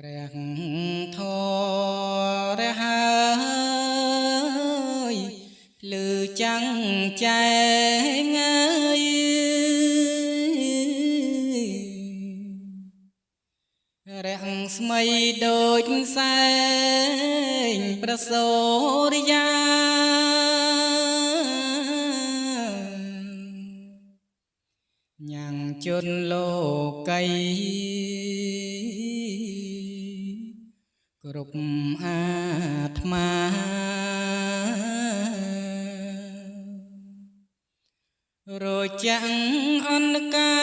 ព្រះធរហើយលឺចាំងចែងអើយរាំងស្មីដូចសែងប្រសូរិយាញ៉ាំងជន់លោកីគ្រប់អាត្មារចាំងអនកា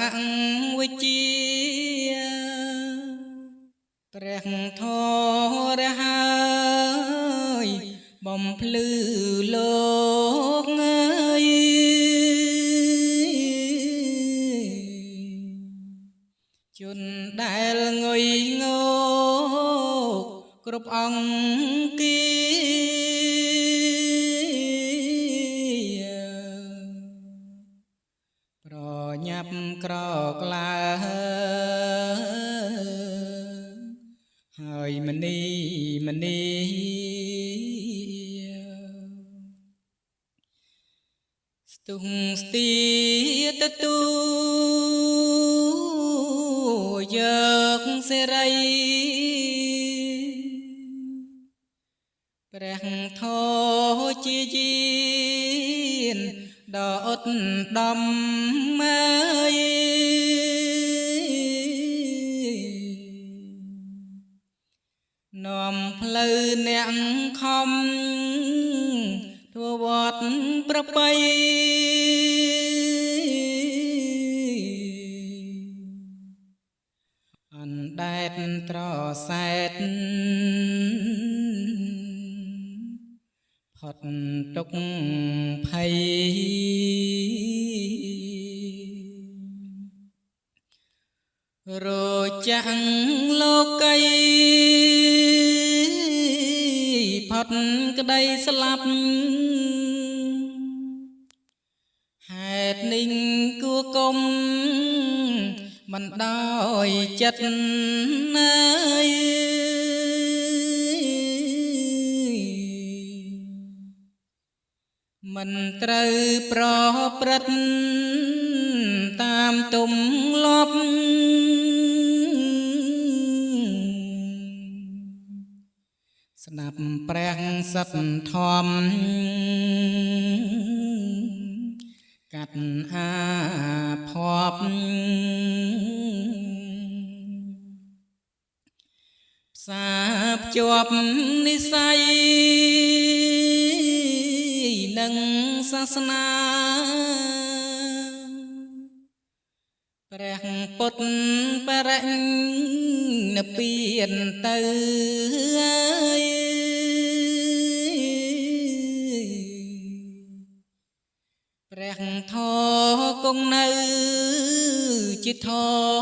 អវិជ្ជាព្រះធរហើយបំភ្លឺលោកអើយជនដែលងុយងោកគ្រប់អង្គាប្រញាប់ក្រក្លើហើយមនីស្ទុះស្ទាទទួលយកសេរីព្រះធម៌ជាយានដ៏ឧត្តមហើយនាំផ្លូវអ្នកខំធ្វើវត្តប្រពៃអណ្ដែតត្រសែតផុតទុក្ខភ័យរចាំងលោកីផុតក្តីស្លាប់ហេតុនេះគួគុំមិនដោយចិត្តណាយមិនត្រូវប្រព្រឹត្តតាមទំលាប់ស្ដាប់ព្រះសត្យធម៌កាត់អាភ័ព្វផ្សារភ្ជាប់និស្ស័យនិងសាសនាព្រះពុទ្ធបរិនិព្វានទៅព្រះធម៌គង់នៅជាធ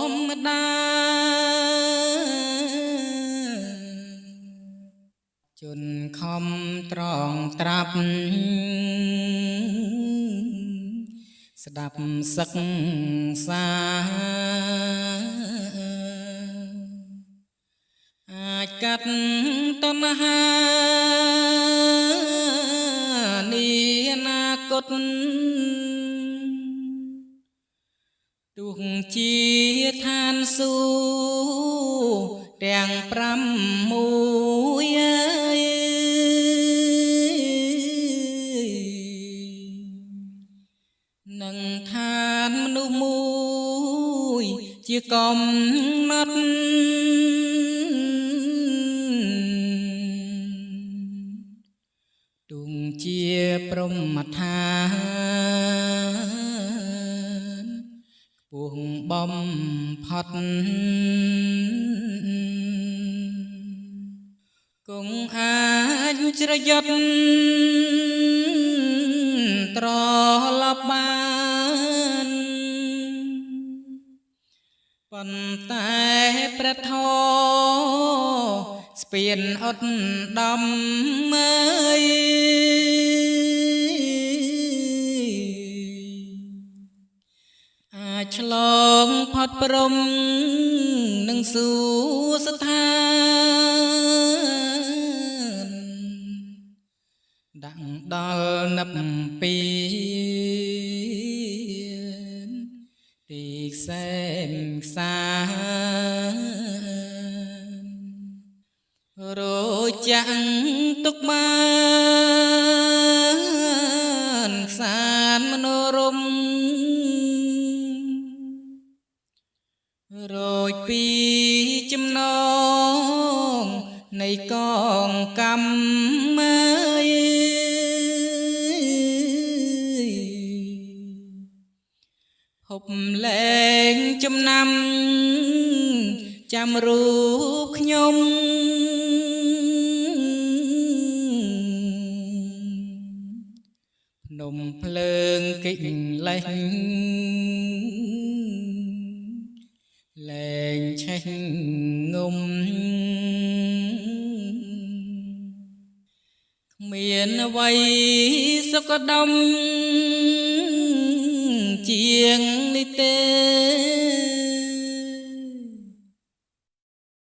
ម្មតាជនខំត្រង់ត្រាប់ស្ដាប់សិក្សាអាចកាត់តណ្ហានាអនាគតទោះជាឋានសួគ៌ទាំង5មួយនឹងឋានមនុស្សមួយជាកំណត់ទោះជាព្រហ្មឋានខ្ពស់បំផុតគង់អាចច្រយុទ្ធត្រឡប់បានប៉ុន្តែព្រះធម៌ស្ពានឧត្តមអើយអាចឆ្ល ឆ្លងផុតព្រំនឹងសួស្ថានដាក់ដល់នឹបពីទីខ្សែមខ្សារចាំងទុកបានខ្សានមនោរម្យរយពីចំណងនៃកងកម្មហប់លែងចំណាំចាំរូបខ្ញុំភ្នំភ្លើងកិច្ចលេះលែងឆេះងុំគ្មានអ្វីសុខដុមជាងនេះទេ